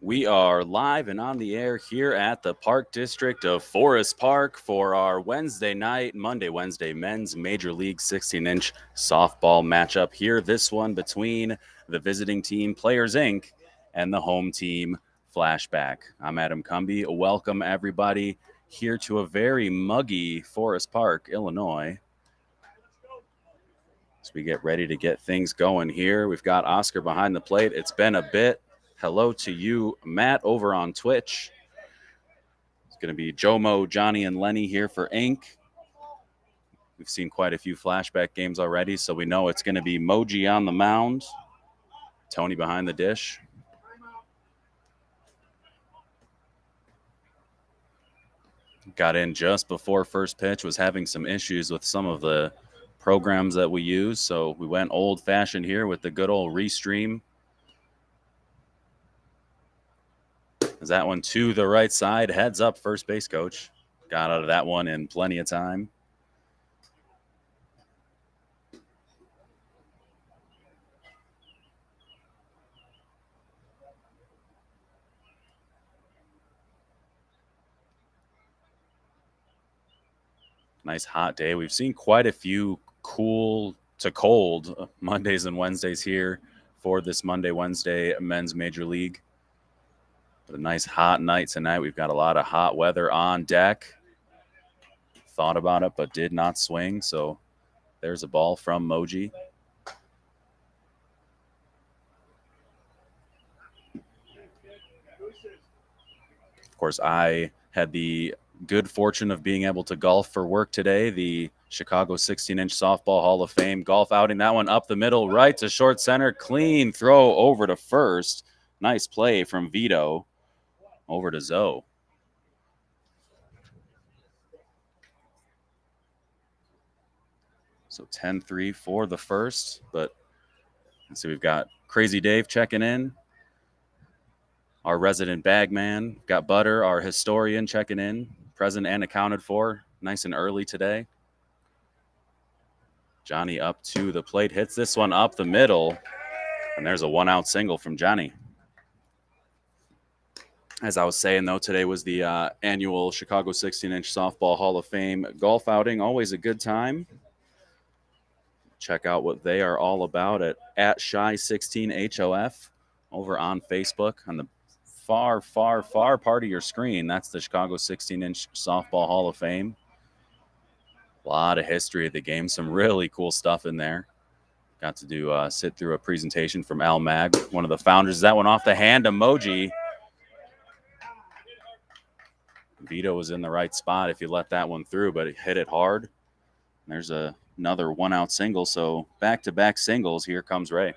We are live and on the air here at the Park District of Forest Park for our Monday Wednesday men's Major League 16-inch softball matchup here. This one between the visiting team Players Inc. and the home team Flashback. I'm Adam Cumby. Welcome everybody here to a very muggy Forest Park, Illinois. As we get ready to get things going here, we've got Oscar behind the plate. It's been a bit. Hello to you, Matt, over on Twitch. It's going to be Jomo, Johnny, and Lenny here for Inc. We've seen quite a few flashback games already, so we know it's going to be Moji on the mound, Tony behind the dish. Got in just before first pitch, was having some issues with some of the programs that we use, so we went old-fashioned here with the good old restream. Is that one to the right side? Heads up, first base coach. Got out of that one in plenty of time. Nice hot day. We've seen quite a few cool to cold Mondays and Wednesdays here for this Monday-Wednesday men's Major League. But a nice hot night tonight. We've got a lot of hot weather on deck. Thought about it, but did not swing. So there's a ball from Moji. Of course, I had the good fortune of being able to golf for work today. The Chicago 16-inch softball Hall of Fame golf outing. That one up the middle, right to short center. Clean throw over to first. Nice play from Vito over to Zoe. So 10-3 for the first, but let's see, we've got Crazy Dave checking in. Our resident bag man. Got Butter, our historian, checking in. Present and accounted for. Nice and early today. Johnny up to the plate. Hits this one up the middle. And there's a one-out single from Johnny. As I was saying, though, today was the annual Chicago 16-inch softball Hall of Fame golf outing. Always a good time. Check out what they are all about at Shy16HOF over on Facebook on the far part of your screen. That's the Chicago 16-inch softball Hall of Fame. A lot of history of the game. Some really cool stuff in there. Got to do sit through a presentation from Al Mag, one of the founders. That one off the hand emoji. Vito was in the right spot if you let that one through, but it hit it hard. There's another one-out single, so back-to-back singles. Here comes Ray.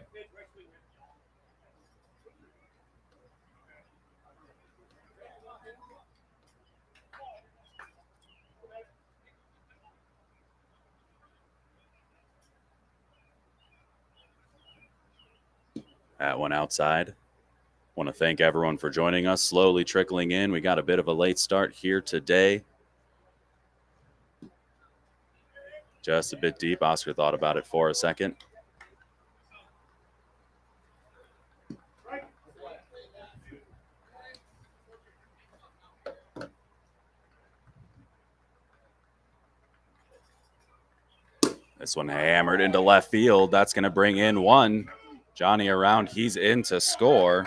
That one outside. Want to thank everyone for joining us. Slowly trickling in. We got a bit of a late start here today. Just a bit deep. Oscar thought about it for a second. This one hammered into left field. That's going to bring in one. Johnny around. He's in to score.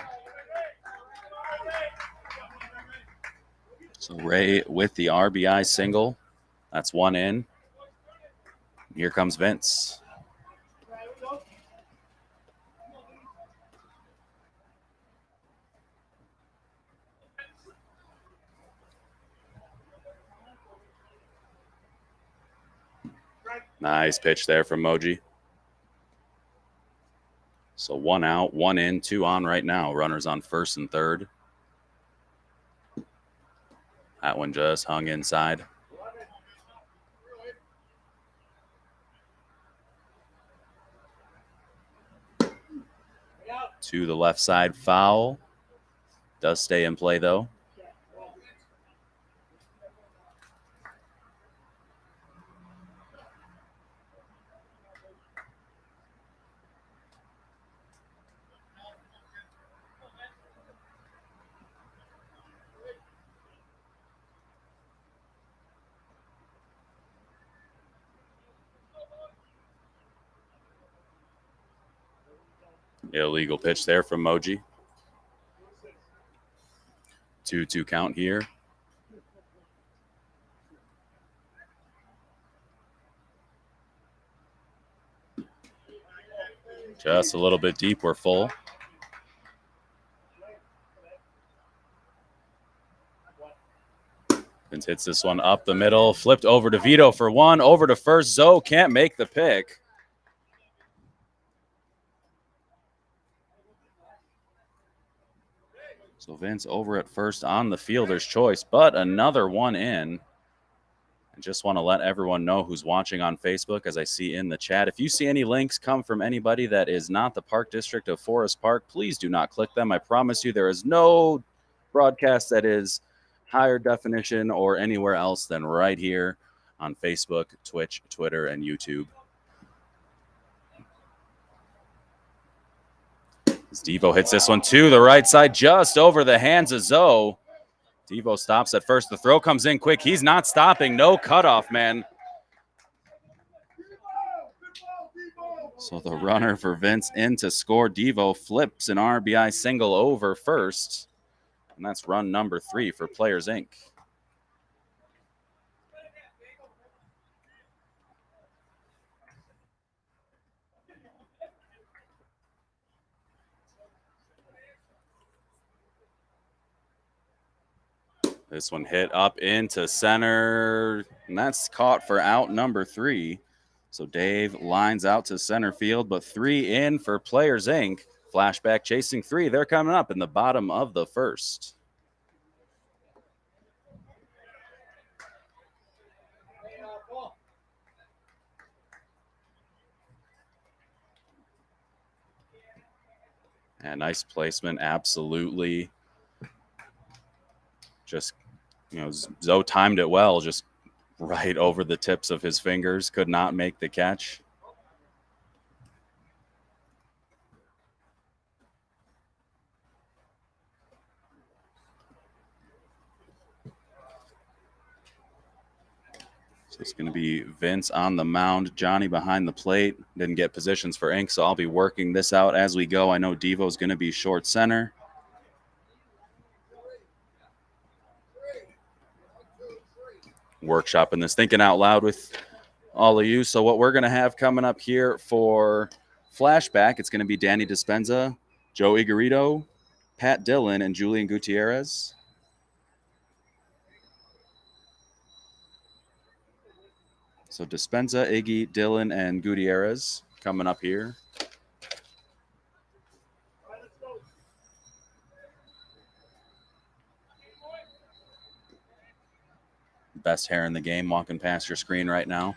So Ray with the RBI single. That's one in. Here comes Vince. Nice pitch there from Moji. So one out, one in, two on right now. Runners on first and third. That one just hung inside. To the left side, foul. Does stay in play, though. Illegal pitch there from Moji. 2-2 count here. Just a little bit deep. We're full. Vince hits this one up the middle. Flipped over to Vito for one. Over to first. Zoe can't make the pick. So Vince over at first on the fielder's choice, but another one in. I just want to let everyone know who's watching on Facebook, as I see in the chat. If you see any links come from anybody that is not the Park District of Forest Park, please do not click them. I promise you there is no broadcast that is higher definition or anywhere else than right here on Facebook, Twitch, Twitter, and YouTube. As Devo hits this one to the right side, just over the hands of Zoe. Devo stops at first. The throw comes in quick. He's not stopping. No cutoff, man. So the runner for Vince in to score. Devo flips an RBI single over first. And that's run number 3 for Players Inc. This one hit up into center, and that's caught for out number 3. So Dave lines out to center field, but 3 in for Players Inc. Flashback chasing 3. They're coming up in the bottom of the first. And nice placement, absolutely. Just, Zoe timed it well, just right over the tips of his fingers. Could not make the catch. So it's going to be Vince on the mound, Johnny behind the plate. Didn't get positions for Inc., so I'll be working this out as we go. I know Devo's going to be short center. Workshopping this, thinking out loud with all of you. So what we're going to have coming up here for Flashback, it's going to be Danny Dispenza, Joe Igorito, Pat Dillon, and Julian Gutierrez. So Dispenza, Iggy, Dillon, and Gutierrez coming up here. Best hair in the game walking past your screen right now.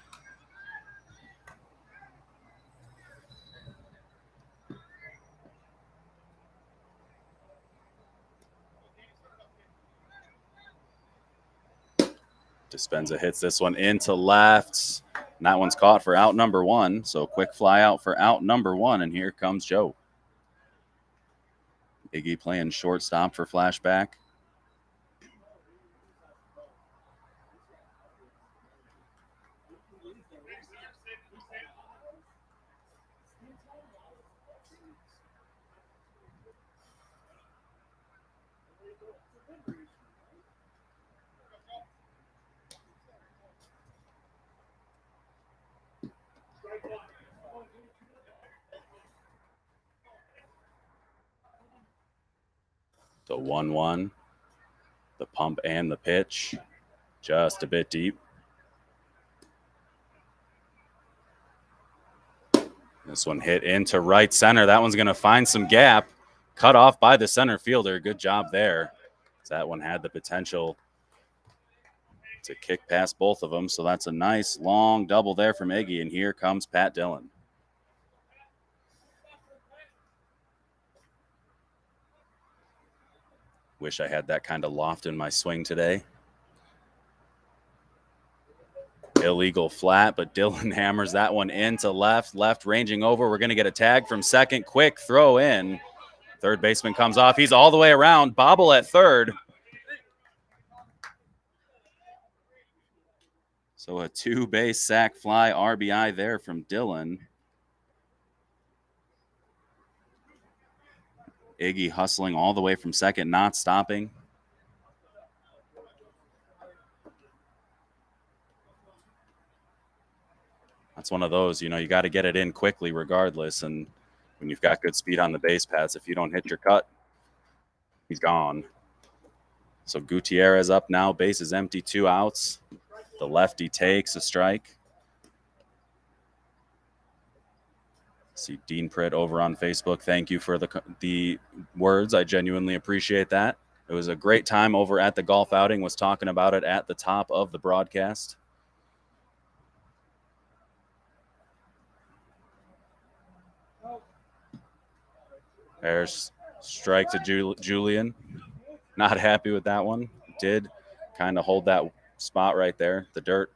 Dispenza hits this one into left. And that one's caught for out number 1. So quick fly out for out number 1. And here comes Joe. Iggy playing shortstop for Flashback. The 1-1, the pump and the pitch, just a bit deep. This one hit into right center. That one's going to find some gap. Cut off by the center fielder. Good job there. That one had the potential to kick past both of them. So that's a nice long double there from Iggy. And here comes Pat Dillon. Wish I had that kind of loft in my swing today. Illegal flat, but Dillon hammers that one into left. Left ranging over. We're going to get a tag from second. Quick throw in. Third baseman comes off. He's all the way around. Bobble at third. So a 2-base sac fly RBI there from Dillon. Iggy hustling all the way from second, not stopping. That's one of those, you got to get it in quickly regardless. And when you've got good speed on the base paths, if you don't hit your cut, he's gone. So Gutierrez up now, base is empty, 2 outs. The lefty takes a strike. See Dean Pritt over on Facebook. Thank you for the words. I genuinely appreciate that. It was a great time over at the golf outing. Was talking about it at the top of the broadcast. There's strike to Julian. Not happy with that one. Did kind of hold that spot right there. The dirt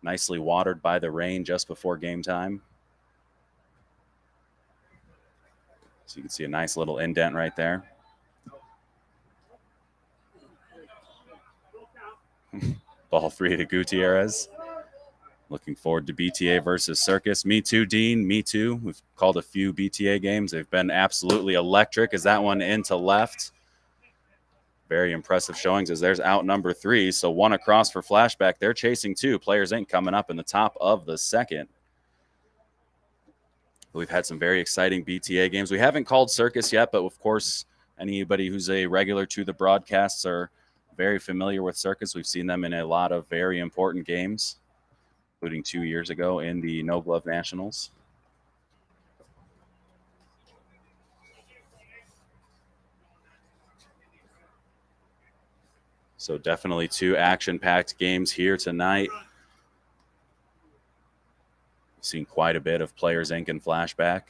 nicely watered by the rain just before game time. So you can see a nice little indent right there. Ball 3 to Gutierrez. Looking forward to BTA versus Circus. Me too, Dean. Me too. We've called a few BTA games. They've been absolutely electric. Is that one into left? Very impressive showings as there's out number 3. So 1 across for Flashback. They're chasing 2. Players Inc. coming up in the top of the second. We've had some very exciting BTA games. We haven't called Circus yet, but of course, anybody who's a regular to the broadcasts are very familiar with Circus. We've seen them in a lot of very important games, including 2 years ago in the No Glove Nationals. So definitely 2 action-packed games here tonight. We've seen quite a bit of Players Inc. and Flashback.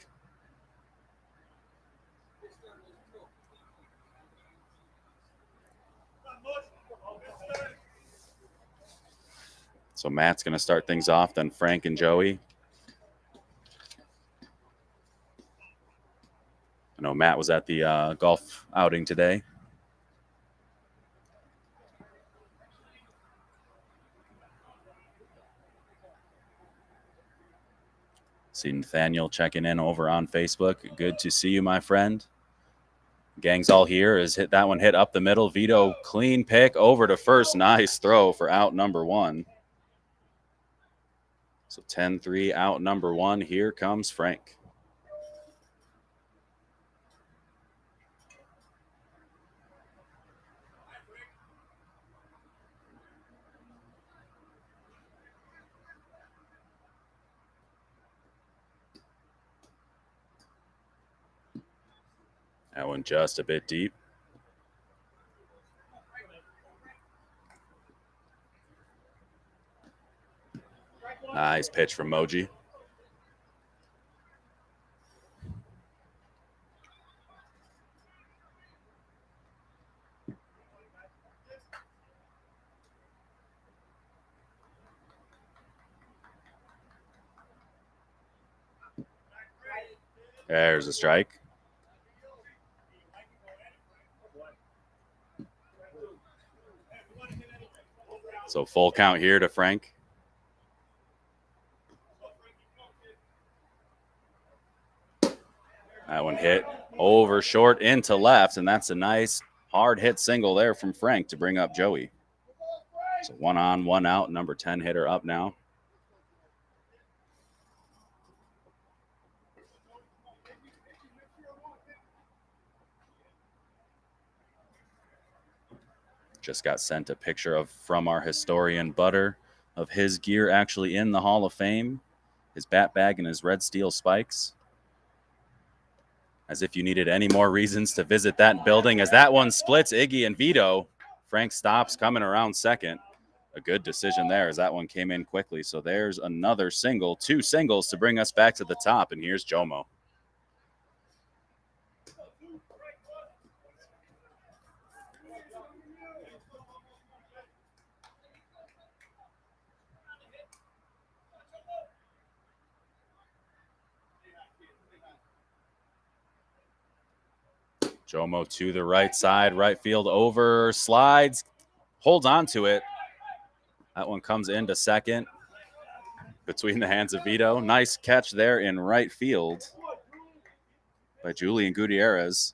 So Matt's going to start things off, then Frank and Joey. I know Matt was at the golf outing today. See Nathaniel checking in over on Facebook. Good to see you, my friend. Gang's all here. Is hit that one hit up the middle. Vito clean pick over to first. Nice throw for out number 1. So 10-3 out number 1. Here comes Frank. That one just a bit deep. Nice pitch from Moji. There's a strike. So full count here to Frank. That one hit over short into left, and that's a nice hard hit single there from Frank to bring up Joey. So 1 on, 1 out. Number 10 hitter up now. Just got sent a picture from our historian Butter of his gear actually in the Hall of Fame, his bat bag and his red steel spikes. As if you needed any more reasons to visit that building, as that one splits Iggy and Vito. Frank stops coming around second. A good decision there as that one came in quickly. So there's another single, 2 singles to bring us back to the top. And here's Jomo. Jomo to the right side, right field over, slides, holds on to it. That one comes into second between the hands of Vito. Nice catch there in right field by Julian Gutierrez.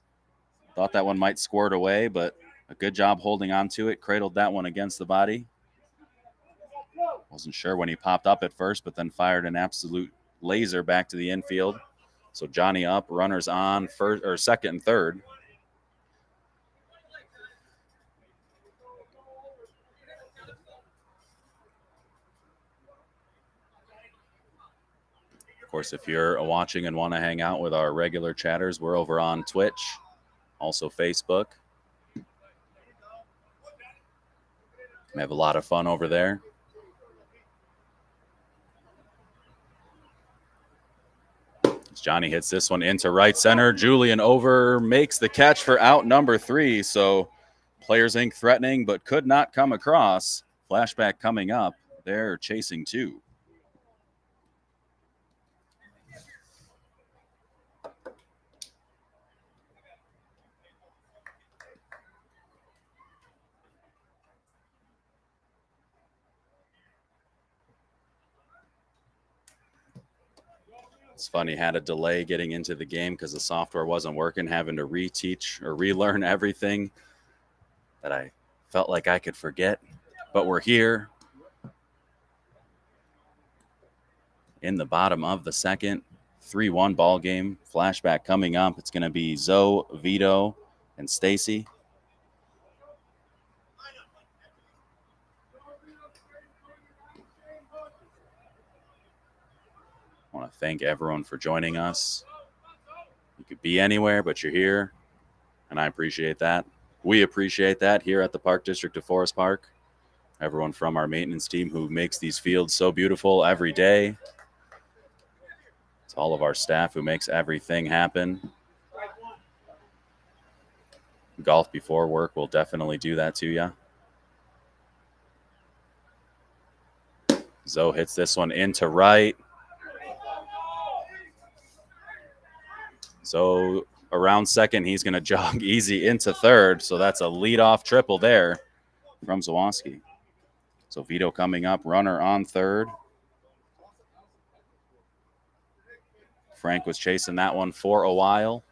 Thought that one might squirt away, but a good job holding on to it. Cradled that one against the body. Wasn't sure when he popped up at first, but then fired an absolute laser back to the infield. So Johnny up, runners on, first or second and third. Of course, if you're watching and want to hang out with our regular chatters, we're over on Twitch, also Facebook. We have a lot of fun over there. As Johnny hits this one into right center, Julian over makes the catch for out number 3. So Players Inc. threatening, but could not come across. Flashback coming up. They're chasing 2. It's funny, had a delay getting into the game because the software wasn't working, having to reteach or relearn everything that I felt like I could forget. But we're here in the bottom of the second. 3-1 ball game. Flashback coming up. It's going to be Zoe, Vito, and Stacy. I want to thank everyone for joining us. You could be anywhere, but you're here, and I appreciate that. We appreciate that here at the Park District of Forest Park. Everyone from our maintenance team who makes these fields so beautiful every day. It's all of our staff who makes everything happen. Golf before work will definitely do that to you. Zoe hits this one into right. So around second, he's going to jog easy into third. So that's a leadoff triple there from Zawoski. So Vito coming up, runner on third. Frank was chasing that one for a while.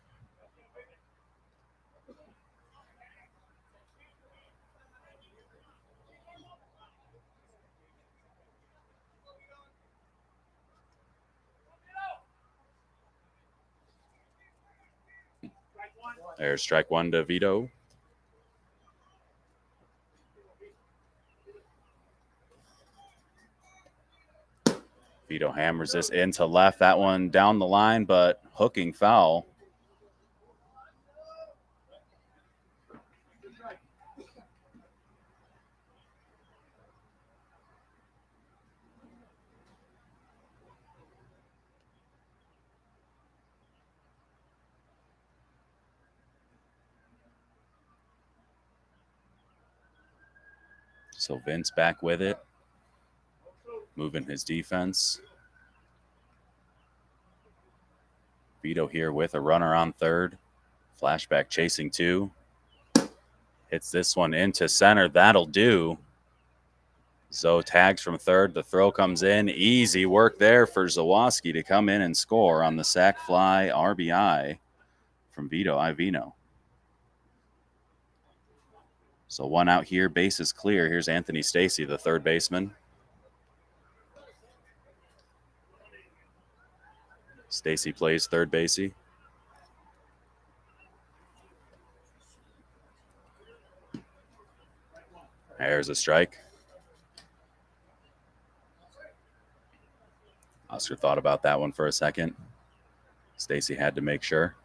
There's strike 1 to Vito. Vito hammers this into left. That one down the line, but hooking foul. So Vince back with it, moving his defense. Vito here with a runner on third. Flashback chasing 2. Hits this one into center. That'll do. Zoe tags from third. The throw comes in. Easy work there for Zawoski to come in and score on the sac fly RBI from Vito Ivino. So 1 out here, base is clear. Here's Anthony Stacy, the third baseman. Stacy plays third basey. There's a strike. Oscar thought about that one for a second. Stacy had to make sure.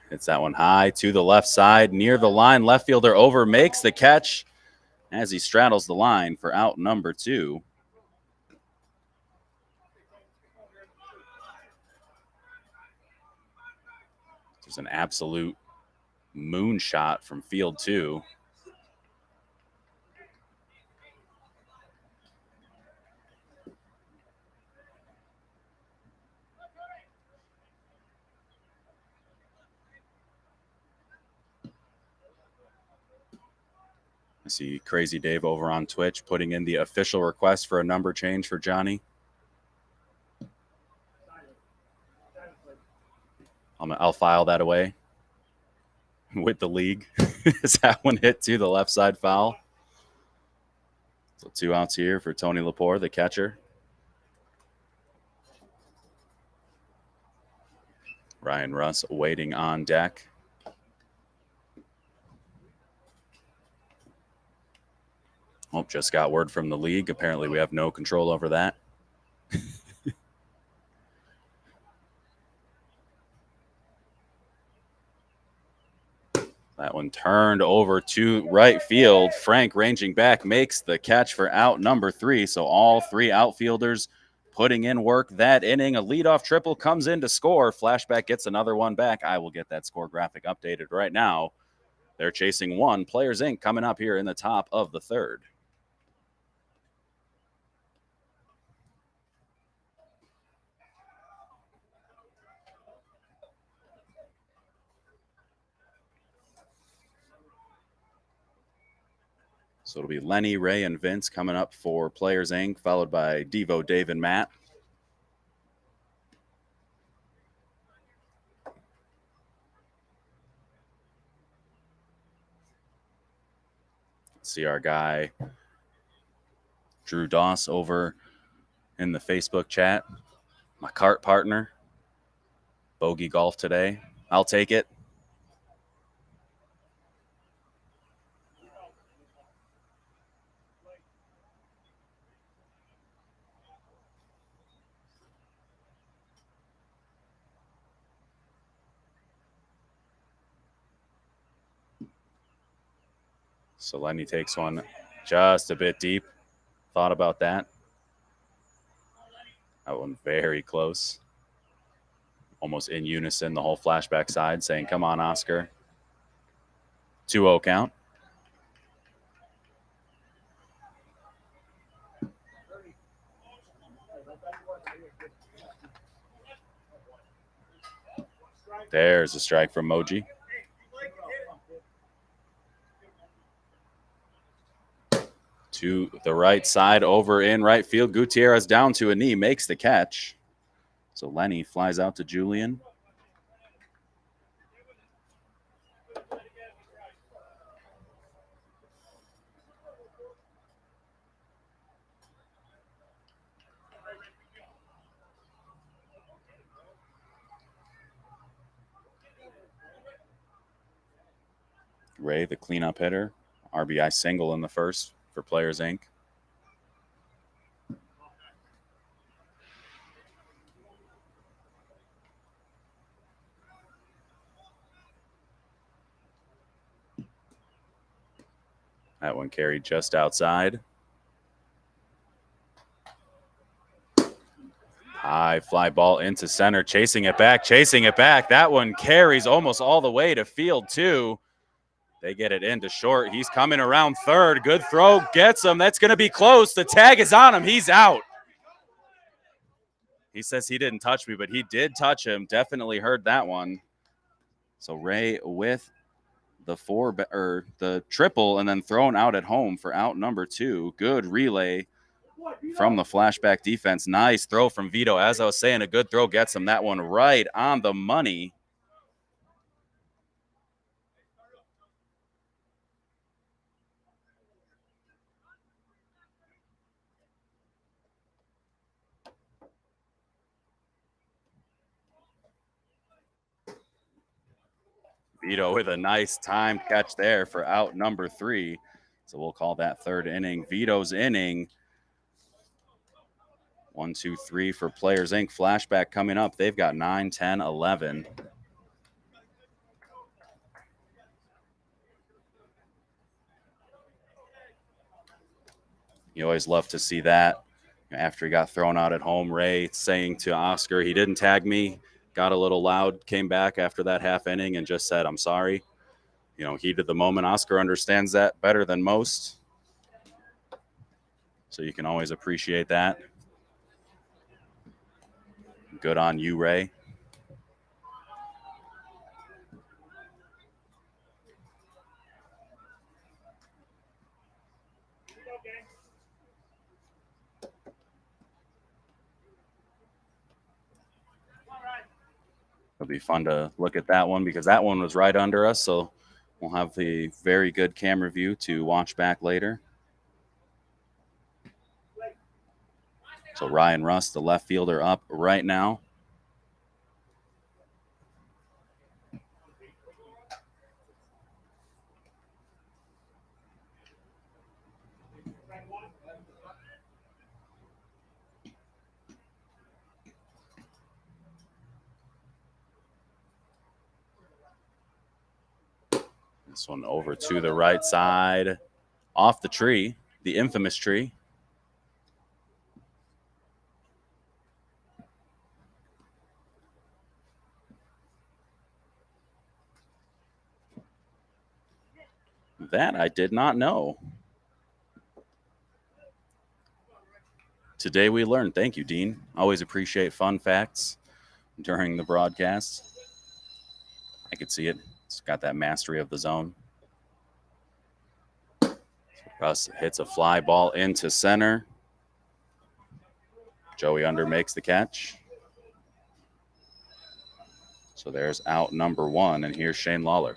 Hits that one high to the left side, near the line. Left fielder over, makes the catch as he straddles the line for out number 2. There's an absolute moonshot from field 2. I see Crazy Dave over on Twitch putting in the official request for a number change for Johnny. I'll file that away with the league. Is that one hit to the left side foul? So 2 outs here for Tony Lepore, the catcher. Ryan Russ waiting on deck. Oh, just got word from the league. Apparently we have no control over that. That one turned over to right field. Frank ranging back makes the catch for out number 3. So all 3 outfielders putting in work that inning. A leadoff triple comes in to score. Flashback gets another one back. I will get that score graphic updated right now. They're chasing 1. Players Inc. coming up here in the top of the 3rd. So it'll be Lenny, Ray, and Vince coming up for Players Inc., followed by Devo, Dave, and Matt. See our guy, Drew Doss, over in the Facebook chat. My cart partner, bogey golf today. I'll take it. So Lenny takes one just a bit deep. Thought about that. That one very close. Almost in unison, the whole Flashback side saying, come on, Oscar. 2-0 count. There's a strike from Moji. To the right side, over in right field. Gutierrez down to a knee, makes the catch. So Lenny flies out to Julian. Ray, the cleanup hitter. RBI single in the first for Players Inc. That one carried just outside. High fly ball into center, chasing it back. That one carries almost all the way to field 2. They get it into short. He's coming around third. Good throw, gets him. That's going to be close. The tag is on him. He's out. He says he didn't touch me, but he did touch him. Definitely heard that one. So Ray with the triple and then thrown out at home for out number 2. Good relay from the Flashback defense. Nice throw from Vito. As I was saying, a good throw gets him that one right on the money. Vito with a nice timed catch there for out number 3. So we'll call that 3rd inning Vito's inning. 1, 2, 3 for Players Inc. Flashback coming up. They've got 9, 10, 11. You always love to see that. After he got thrown out at home, Ray saying to Oscar, he didn't tag me, got a little loud, came back after that half inning and just said, I'm sorry. Heated the moment. Oscar understands that better than most. So you can always appreciate that. Good on you, Ray. It'll be fun to look at that one because that one was right under us. So we'll have the very good camera view to watch back later. So Ryan Russ, the left fielder, up right now. This one over to the right side, off the tree, the infamous tree. That I did not know. Today we learned. Thank you, Dean. Always appreciate fun facts during the broadcast. I could see it. It's got that mastery of the zone. Russ hits a fly ball into center. Joey Under makes the catch. So there's out number one, and here's Shane Lawler.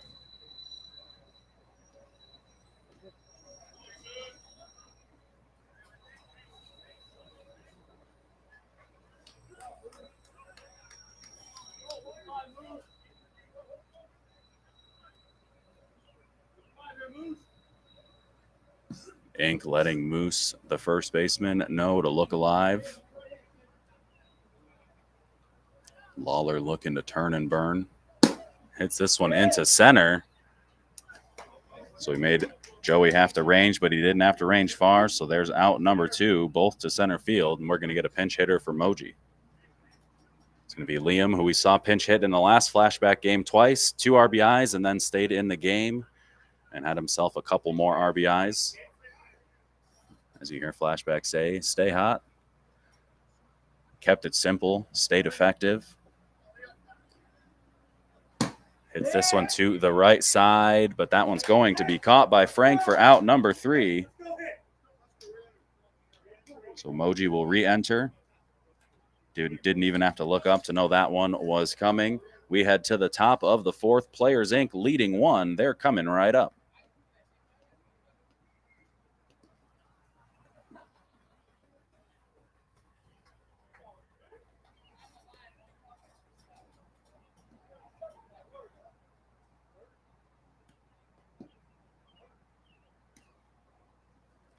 Ink letting Moose, the first baseman, know to look alive. Lawler looking to turn and burn. Hits this one into center. So he made Joey have to range, but he didn't have to range far. So there's out number two, both to center field. And we're going to get a pinch hitter for Moji. It's going to be Liam, who we saw pinch hit in the last flashback game twice, 2 RBIs, and then stayed in the game and had himself a couple more RBIs. As you hear Flashback say, stay hot. Kept it simple, stayed effective. Hits this one to the right side, but that one's going to be caught by Frank for out number 3. So Moji will re-enter. Didn't even have to look up to know that one was coming. We head to the top of the 4th. Players Inc. leading 1. They're coming right up.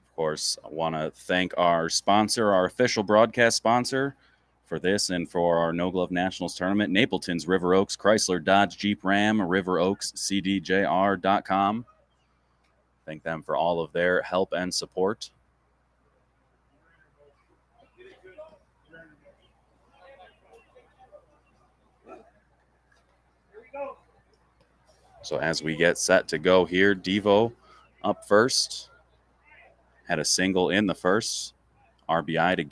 Of course, I want to thank our sponsor, our official broadcast sponsor for this and for our No Glove Nationals tournament, Napleton's River Oaks Chrysler Dodge Jeep Ram, riveroakscdjr.com. Thank them for all of their help and support. So as we get set to go here, Devo up first. Had a single in the first. RBI to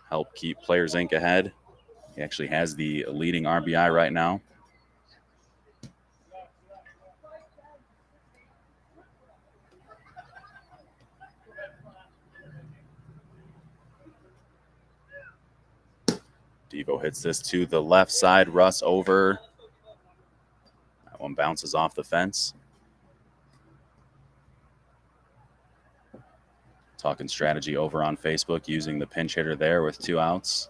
help keep Players Inc. ahead. He actually has the leading RBI right now. Devo hits this to the left side. Russ over. That one bounces off the fence. Talking strategy over on Facebook, using the pinch hitter there with 2 outs.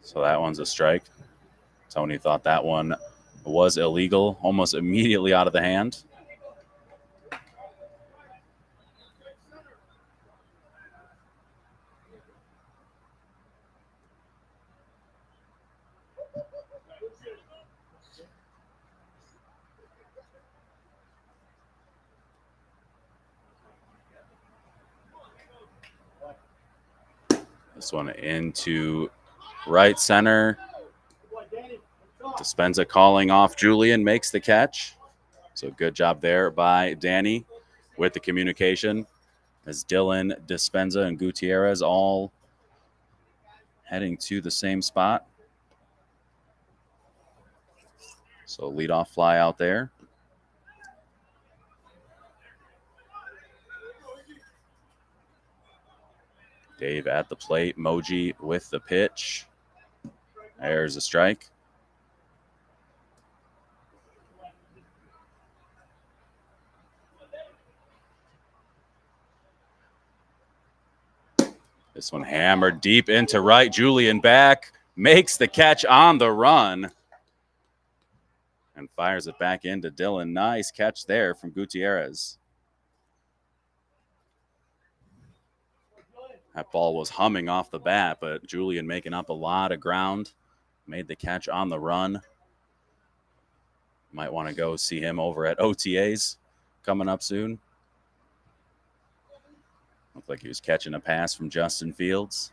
So that one's a strike. Tony thought that one was illegal, almost immediately out of the hand. This one into right center. Dispenza calling off Julian, makes the catch. So good job there by Danny with the communication. as Dylan, Dispenza, and Gutierrez all heading to the same spot. So leadoff fly out there. Dave at the plate. Moji with the pitch. There's a strike. This one hammered deep into right. Julian back. Makes the catch on the run. And fires it back into Dylan. Nice catch there from Gutierrez. That ball was humming off the bat, but Julian making up a lot of ground. Made the catch on the run. Might want to go see him over at OTAs coming up soon. Looked like he was catching a pass from Justin Fields.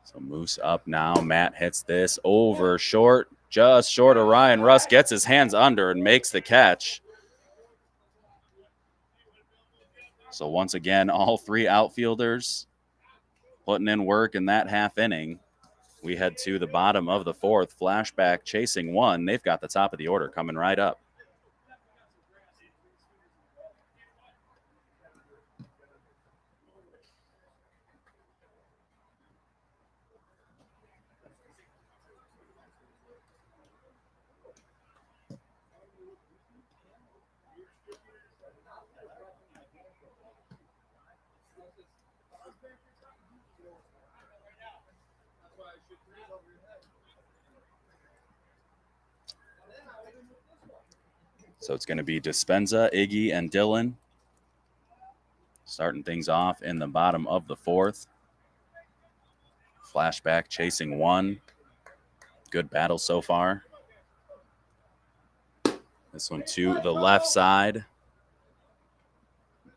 So Moose up now. Matt hits this over short, just short of Ryan. Russ gets his hands under and makes the catch. So once again, all three outfielders putting in work in that half inning. We head to the bottom of the fourth. Flashback chasing one. They've got the top of the order coming right up. So it's going to be Dispenza, Iggy, and Dylan starting things off in the bottom of the fourth. Flashback chasing one. Good battle so far. This one to the left side.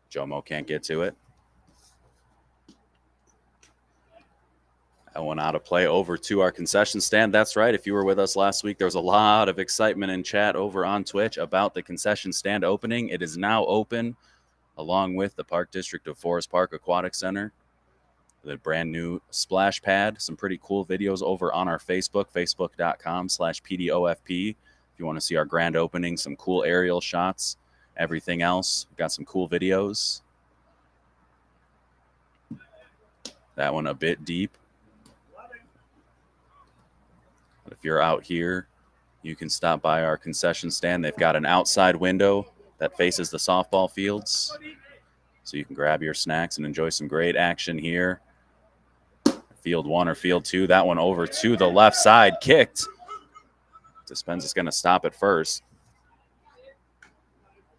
Jomo can't get to it. That one out of play over to our concession stand. That's right. If you were with us last week, there was a lot of excitement in chat over on Twitch about the concession stand opening. It is now open along with the Park District of Forest Park Aquatic Center. The brand new splash pad. Some pretty cool videos over on our Facebook, facebook.com/PDOFP. If you want to see our grand opening, some cool aerial shots, everything else. We've got some cool videos. That one a bit deep. But if you're out here, you can stop by our concession stand. They've got an outside window that faces the softball fields. So you can grab your snacks and enjoy some great action here. Field one or field two. That one over to the left side. Kicked. Dispenza's going to stop at first.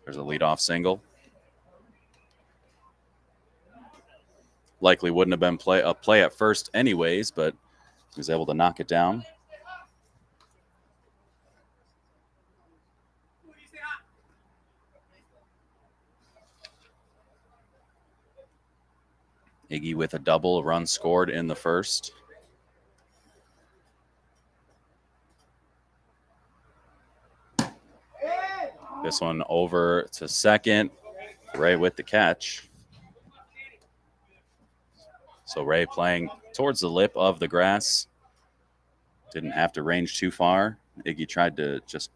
There's a leadoff single. Likely wouldn't have been a play at first anyways, but he was able to knock it down. Iggy with a double, run scored in the first. This one over to second. Ray with the catch. So Ray playing towards the lip of the grass. Didn't have to range too far. Iggy tried to just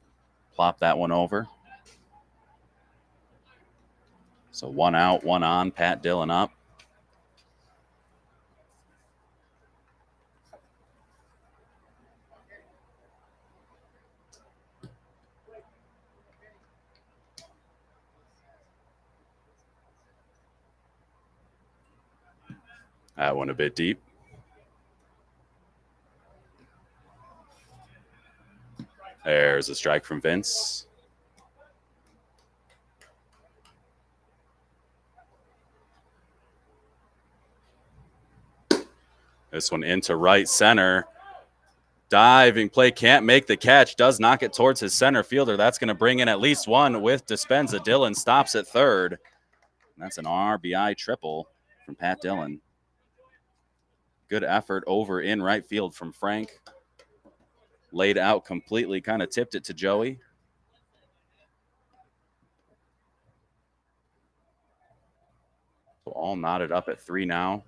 plop that one over. So one out, one on. Pat Dillon up. That one a bit deep. There's a strike from Vince. This one into right center. Diving play, can't make the catch, does knock it towards his center fielder. That's going to bring in at least one with Dispenza. Dillon stops at third. And that's an RBI triple from Pat Dillon. Good effort over in right field from Frank. Laid out completely, kind of tipped it to Joey. all knotted up at 3 now.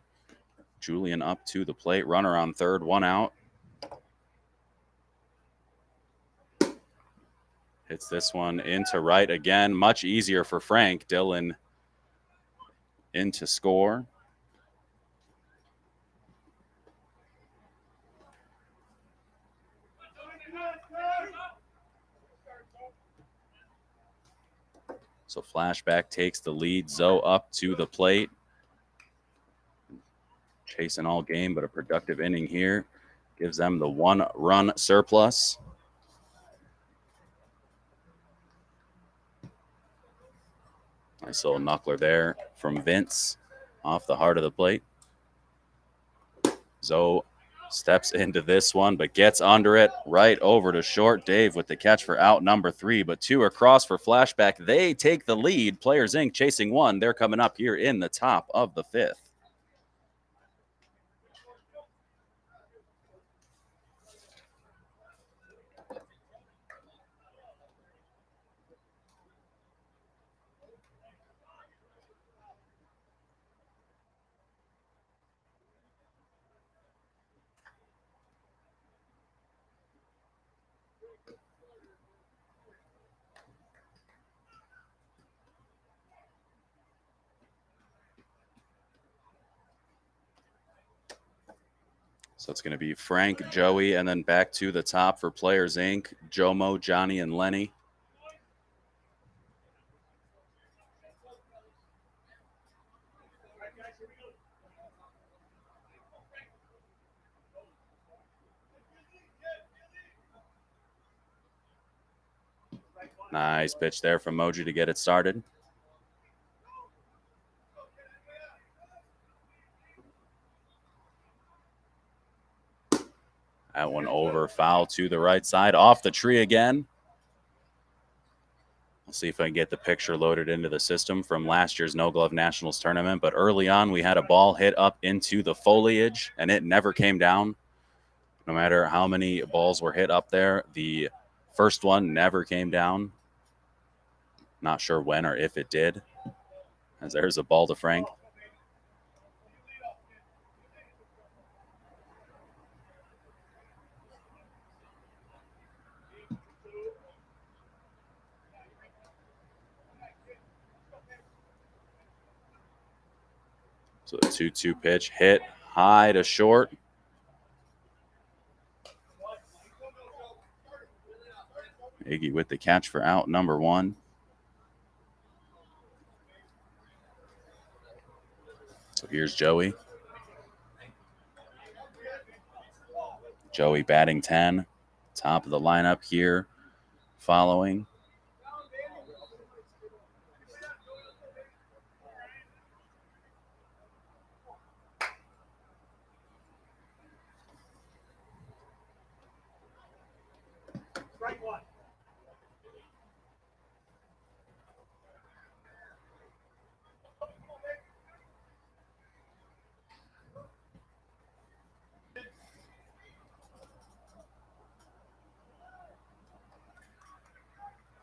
Julian up to the plate. Runner on third, 1 out. Hits this one into right again. Much easier for Frank. Dylan in to score. So Flashback takes the lead. Zoe up to the plate. Chasing all game, but a productive inning here. Gives them the 1-run surplus. Nice little knuckler there from Vince off the heart of the plate. Zoe steps into this one, but gets under it right over to short. Dave with the catch for out number 3, but 2 across for Flashback. They take the lead. Players Inc. chasing 1. They're coming up here in the top of the 5th. So it's going to be Frank, Joey, and then back to the top for Players Inc. Jomo, Johnny, and Lenny. Nice pitch there from Moji to get it started. That one over, foul to the right side, off the tree again. We'll see if I can get the picture loaded into the system from last year's No Glove Nationals tournament. But early on, we had a ball hit up into the foliage, and it never came down. No matter how many balls were hit up there, the first one never came down. Not sure when or if it did. As there's a ball to Frank. So the 2-2 pitch hit high to short. Iggy with the catch for out number 1. So here's Joey. Joey batting 10. Top of the lineup here following.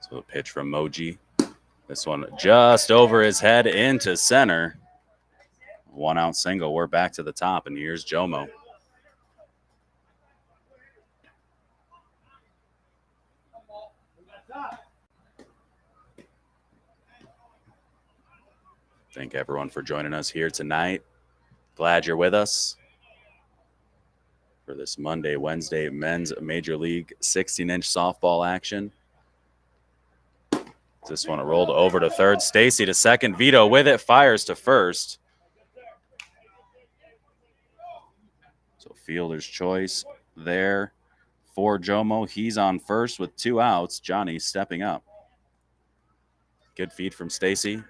So a pitch from Moji. This one just over his head into center. 1-out single. We're back to the top, and here's Jomo. Thank everyone for joining us here tonight. Glad you're with us for this Monday, Wednesday men's Major League 16-inch softball action. This one rolled over to third. Stacy to second. Vito with it. Fires to first. So fielder's choice there for Jomo. He's on first with 2 outs. Johnny stepping up. Good feed from Stacy.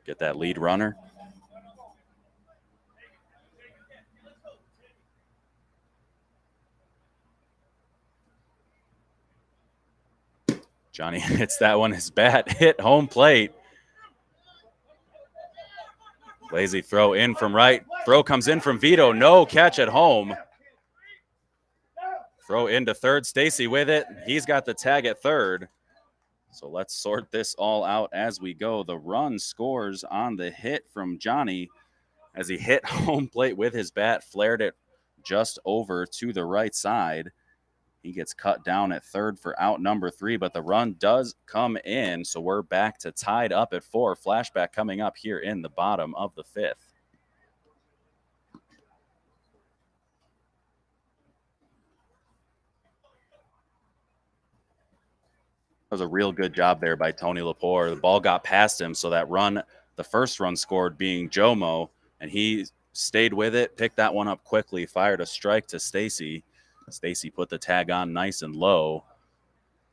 Get that lead runner. Johnny hits that one. His bat hit home plate. Lazy throw in from right. Throw comes in from Vito. No catch at home. Throw into third. Stacy with it. He's got the tag at third. So let's sort this all out as we go. The run scores on the hit from Johnny as he hit home plate with his bat, flared it just over to the right side. He gets cut down at third for out number 3, but the run does come in, so we're back to tied up at 4. Flashback coming up here in the bottom of the 5th. That was a real good job there by Tony Lepore. The ball got past him, so that run, the first run scored being Jomo, and he stayed with it, picked that one up quickly, fired a strike to Stacy. Stacy put the tag on nice and low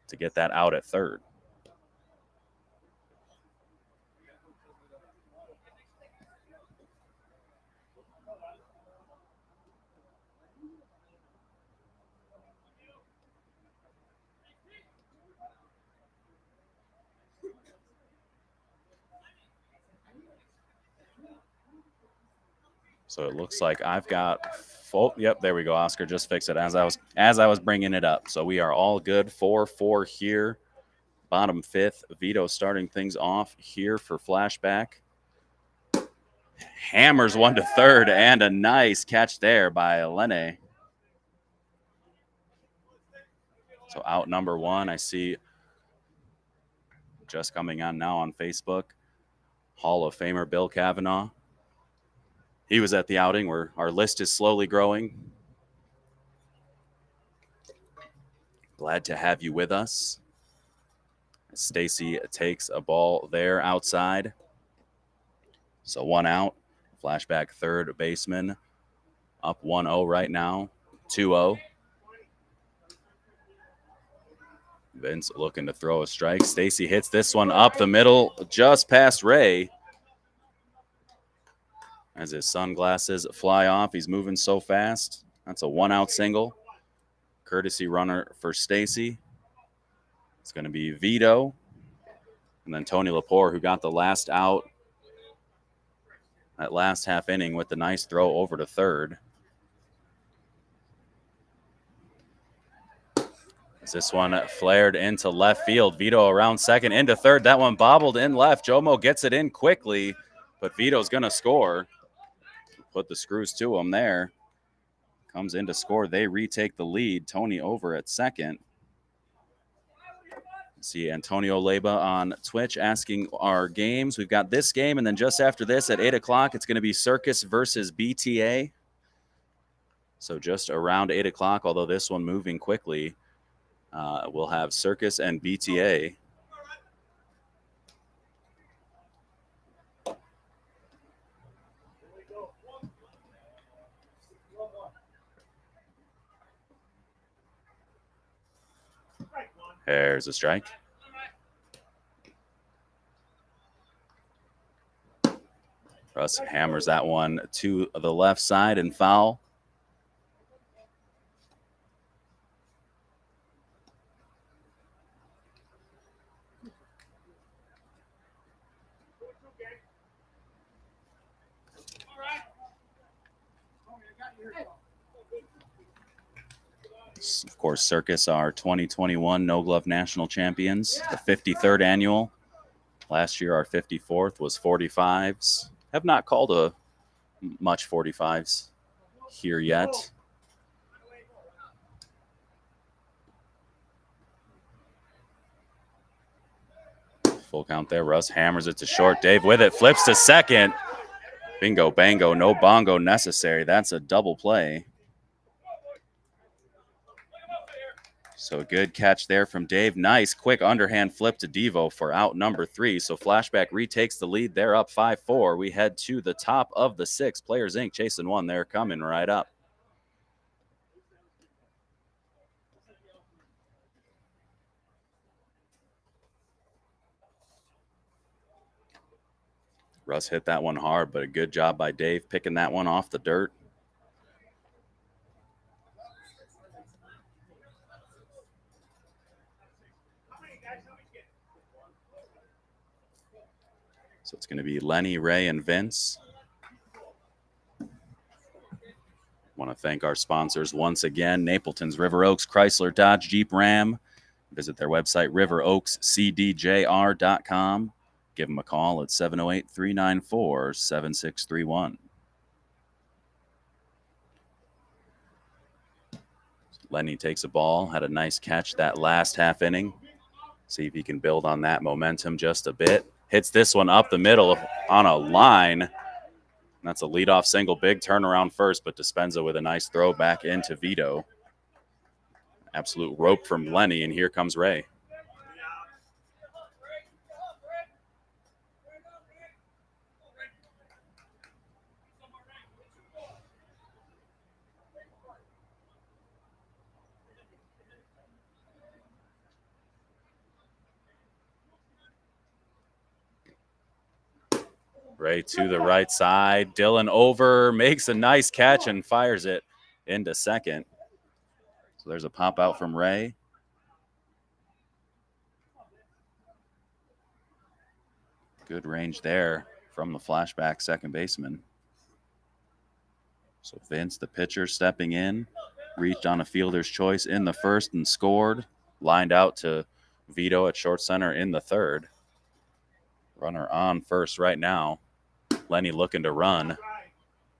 to get that out at third. So it looks like I've got full. Yep, there we go. Oscar just fixed it as I was bringing it up. So we are all good. 4-4 here. Bottom 5th. Vito starting things off here for Flashback. Hammers one to third, and a nice catch there by Elene. So out number 1, I see just coming on now on Facebook, Hall of Famer Bill Cavanaugh. He was at the outing where our list is slowly growing. Glad to have you with us. Stacy takes a ball there outside. So 1 out. Flashback third baseman up 1-0 right now. 2-0. Vince looking to throw a strike. Stacy hits this one up the middle, just past Ray. As his sunglasses fly off, he's moving so fast. That's a 1-out single. Courtesy runner for Stacy. It's going to be Vito. And then Tony Lepore, who got the last out that last half inning with the nice throw over to third. As this one flared into left field. Vito around second, into third. That one bobbled in left. Jomo gets it in quickly, but Vito's going to score. Put the screws to him there. Comes in to score. They retake the lead. Tony over at second. See Antonio Leba on Twitch asking our games. We've got this game, and then just after this at 8 o'clock, it's going to be Circus versus BTA. So just around 8 o'clock, although this one moving quickly, we'll have Circus and BTA. There's a strike. Russ hammers that one to the left side and foul. Of course, Circus are 2021 No Glove National Champions, the 53rd annual. Last year, our 54th was 45s. Have not called a much 45s here yet. Full count there. Russ hammers it to short. Dave with it, flips to second. Bingo, bango, no bongo necessary. That's a double play. So good catch there from Dave. Nice quick underhand flip to Devo for out number 3. So Flashback retakes the lead. They're up 5-4. We head to the top of the 6th. Players Inc. chasing one. They're coming right up. Russ hit that one hard, but a good job by Dave picking that one off the dirt. So it's going to be Lenny, Ray, and Vince. Want to thank our sponsors once again: Napleton's River Oaks, Chrysler, Dodge, Jeep, Ram, Visit their website, riveroakscdjr.com. Give them a call at 708-394-7631. Lenny takes a ball, had a nice catch that last half inning. See if he can build on that momentum just a bit. Hits this one up the middle on a line. That's a leadoff single, big turnaround first, but Dispenza with a nice throw back into Vito. Absolute rope from Lenny, and here comes Ray. Ray to the right side. Dylan over, makes a nice catch and fires it into second. So there's a pop out from Ray. Good range there from the Flashback second baseman. So Vince, the pitcher, stepping in, reached on a fielder's choice in the first and scored. Lined out to Vito at short center in the third. Runner on first right now. Lenny looking to run.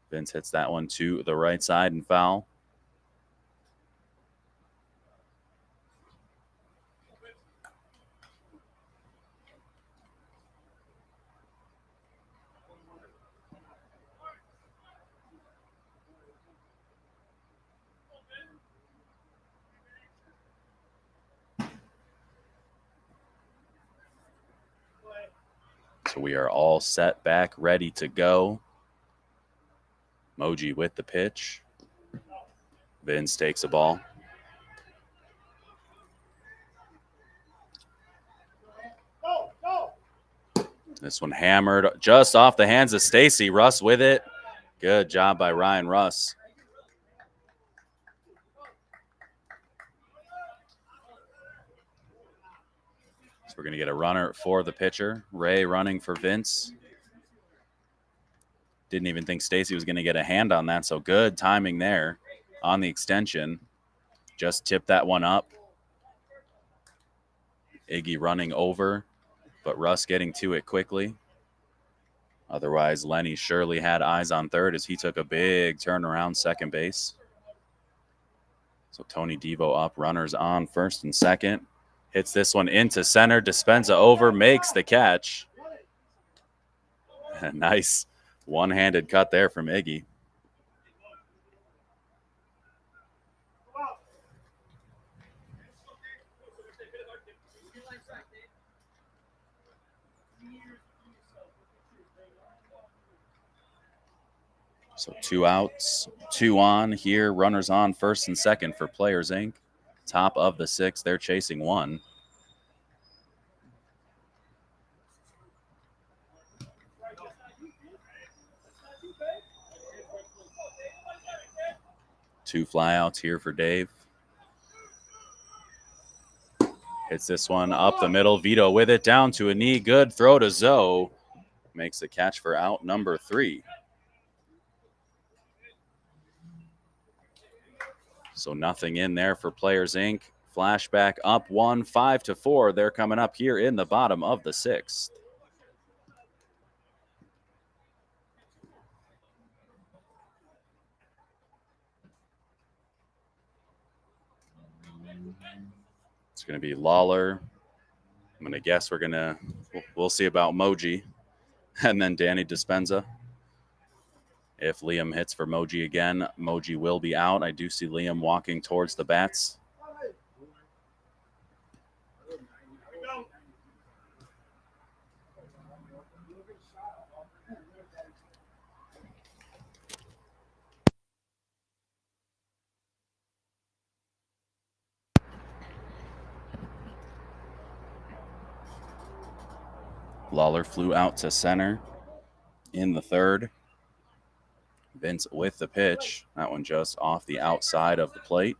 Vince hits that one to the right side and foul. So we are all set back, ready to go. Moji with the pitch. Vince takes a ball. This one hammered just off the hands of Stacy. Russ with it. Good job by Ryan Russ. So we're going to get a runner for the pitcher. Ray running for Vince. Didn't even think Stacy was going to get a hand on that, so good timing there on the extension. Just tipped that one up. Iggy running over, but Russ getting to it quickly. Otherwise, Lenny surely had eyes on third as he took a big turnaround second base. So Tony Devo up, runners on first and second. Hits this one into center. Dispenza over, makes the catch. A nice one-handed cut there from Iggy. So 2 outs, 2 on here. Runners on first and second for Players Inc. Top of the 6th. They're chasing 1. Two flyouts here for Dave. Hits this one up the middle. Vito with it down to a knee. Good throw to Zoe. Makes the catch for out number 3. So nothing in there for Players Inc. Flashback up 1, 5-4. They're coming up here in the bottom of the 6th. It's going to be Lawler. I'm going to guess we'll see about Moji. And then Danny Dispenza. If Liam hits for Moji again, Moji will be out. I do see Liam walking towards the bats. Lawler flew out to center in the third. Vince with the pitch. That one just off the outside of the plate.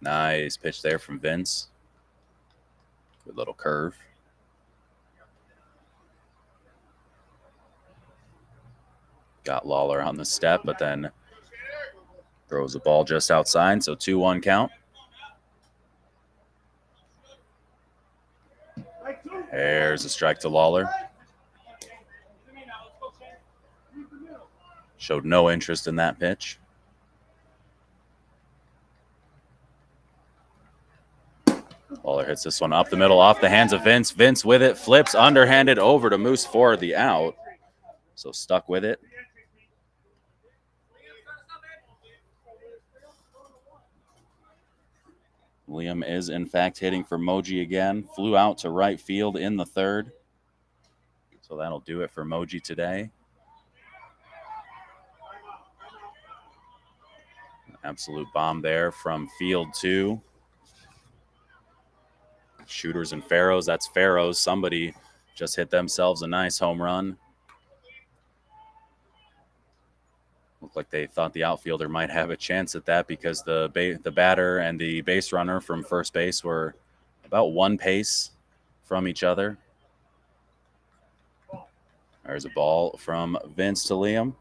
Nice pitch there from Vince. Good little curve. Got Lawler on the step, but then throws the ball just outside, so 2-1 count. There's a strike to Lawler. Showed no interest in that pitch. Lawler hits this one up the middle, off the hands of Vince. Vince with it, flips underhanded over to Moose for the out. So stuck with it. Liam is, in fact, hitting for Moji again. Flew out to right field in the third. So that'll do it for Moji today. Absolute bomb there from field 2. Shooters and Pharaohs. That's Pharaohs. Somebody just hit themselves a nice home run. Looked like they thought the outfielder might have a chance at that because the batter and the base runner from first base were about one pace from each other. There's a ball from Vince to Liam.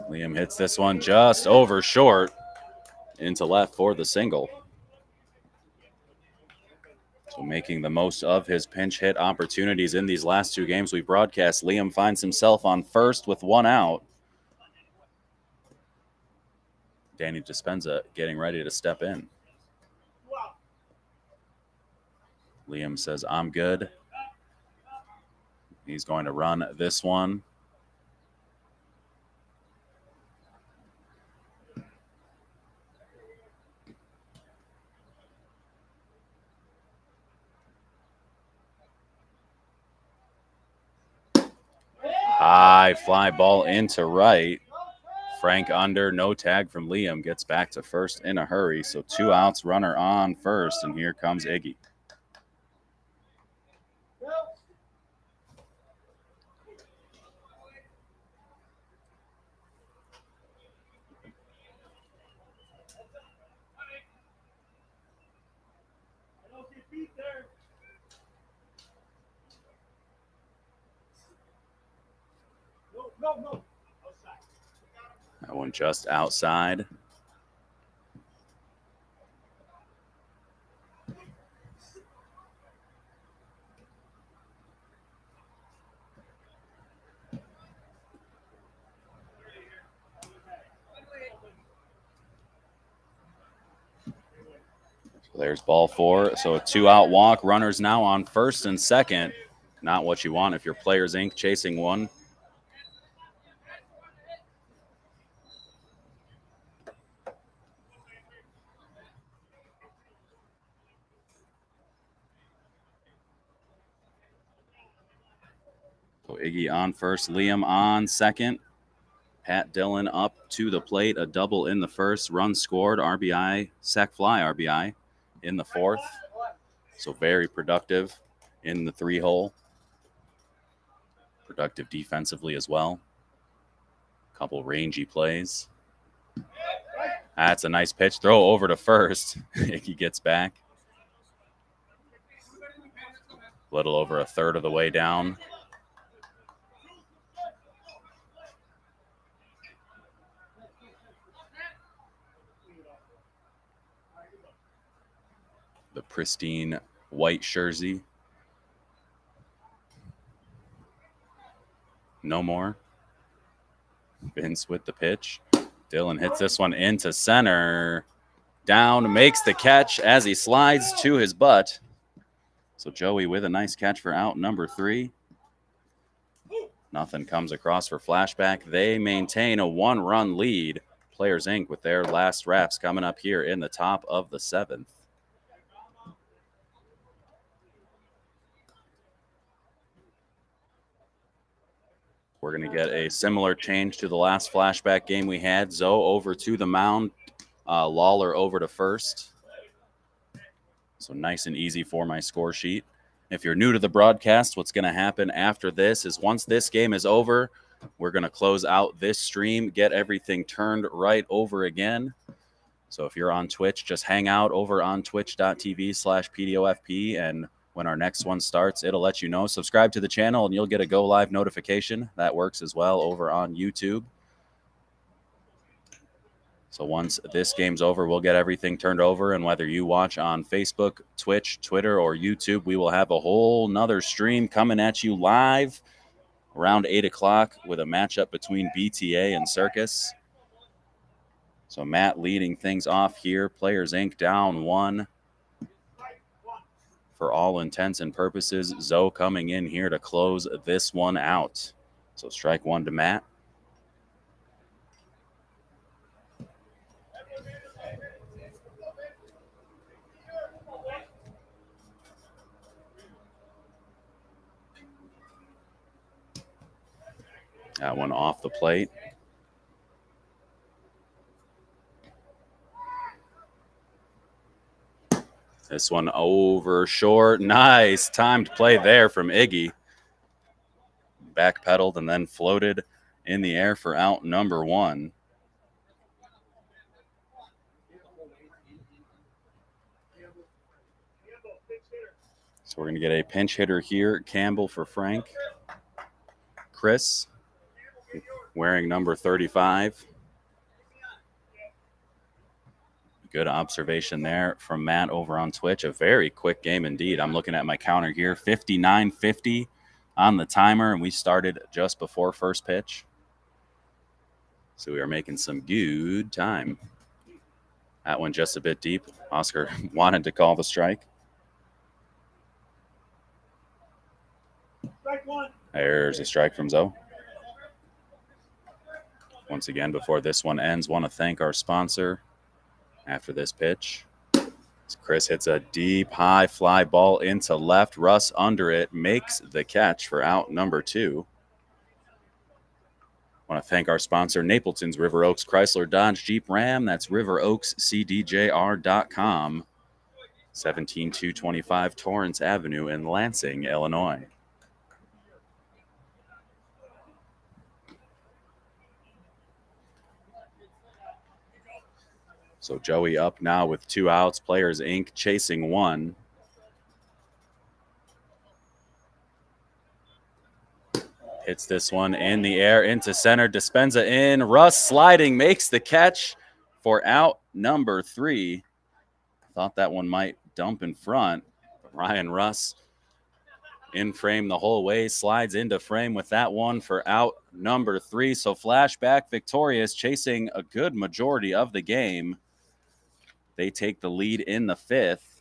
Liam hits this one just over short into left for the single. So making the most of his pinch hit opportunities in these last 2 games we broadcast. Liam finds himself on first with 1 out. Danny Dispenza getting ready to step in. Liam says, I'm good. He's going to run this one. High fly ball into right. Frank under, no tag from Liam, gets back to first in a hurry. So 2 outs, runner on first, and here comes Iggy. That one just outside. So there's ball 4. So a 2-out walk. Runners now on first and second. Not what you want if you're Players Inc. chasing one. So Iggy on first, Liam on second. Pat Dillon up to the plate, a double in the first, run scored, RBI, sac fly RBI in the fourth. So very productive in the 3-hole. Productive defensively as well. Couple rangy plays. That's a nice pitch. Throw over to first. Iggy gets back. A little over a third of the way down. The pristine white jersey. No more. Vince with the pitch. Dillon hits this one into center. Down, makes the catch as he slides to his butt. So Joey with a nice catch for out number 3. Nothing comes across for Flashback. They maintain a 1-run lead. Players Inc. with their last wraps coming up here in the top of the 7th. We're going to get a similar change to the last Flashback game we had. Zoe over to the mound. Lawler over to first. So nice and easy for my score sheet. If you're new to the broadcast, what's going to happen after this is once this game is over, we're going to close out this stream, get everything turned right over again. So if you're on Twitch, just hang out over on twitch.tv/PDOFP, and when our next one starts, it'll let you know. Subscribe to the channel and you'll get a go live notification. That works as well over on YouTube. So once this game's over, we'll get everything turned over. And whether you watch on Facebook, Twitch, Twitter, or YouTube, we will have a whole nother stream coming at you live around 8 o'clock with a matchup between BTA and Circus. So Matt leading things off here. Players Inc. down 1. For all intents and purposes, Zoe coming in here to close this one out. So strike 1 to Matt. That one off the plate. This one over short. Nice timed play there from Iggy. Backpedaled and then floated in the air for out number 1. So we're going to get a pinch hitter here. Campbell for Frank. Chris wearing number 35. Good observation there from Matt over on Twitch. A very quick game indeed. I'm looking at my counter here. 59:50 on the timer, and we started just before first pitch. So we are making some good time. That one just a bit deep. Oscar wanted to call the strike. Strike 1. There's a strike from Zoe. Once again, before this one ends, want to thank our sponsor after this pitch. Chris hits a deep, high fly ball into left. Russ under it makes the catch for out number 2. Want to thank our sponsor, Napleton's River Oaks Chrysler Dodge Jeep Ram. That's riveroakscdjr.com. 17225 Torrance Avenue in Lansing, Illinois. So Joey up now with 2 outs. Players Inc. chasing 1. Hits this one in the air into center. Dispenza in. Russ sliding makes the catch for out number 3. Thought that one might dump in front. But Ryan Russ in frame the whole way. Slides into frame with that one for out number 3. So Flashback victorious, chasing a good majority of the game. They take the lead in the 5th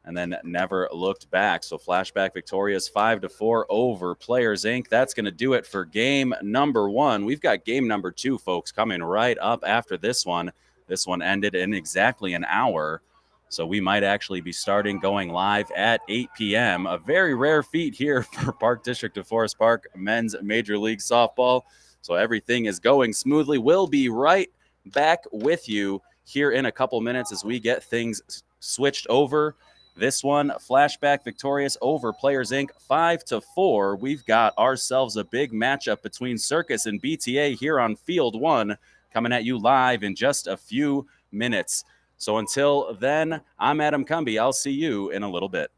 and then never looked back. So Flashback victorious 5-4 over Players Inc. That's going to do it for game number 1. We've got game number 2, folks, coming right up after this one. This one ended in exactly an hour. So we might actually be starting going live at 8 p.m. A very rare feat here for Park District of Forest Park men's Major League Softball. So everything is going smoothly. We'll be right back with you here in a couple minutes as we get things switched over. This one, Flashback victorious over Players Inc. 5-4. We've got ourselves a big matchup between Circus and BTA here on Field 1, coming at you live in just a few minutes. So until then, I'm Adam Cumby. I'll see you in a little bit.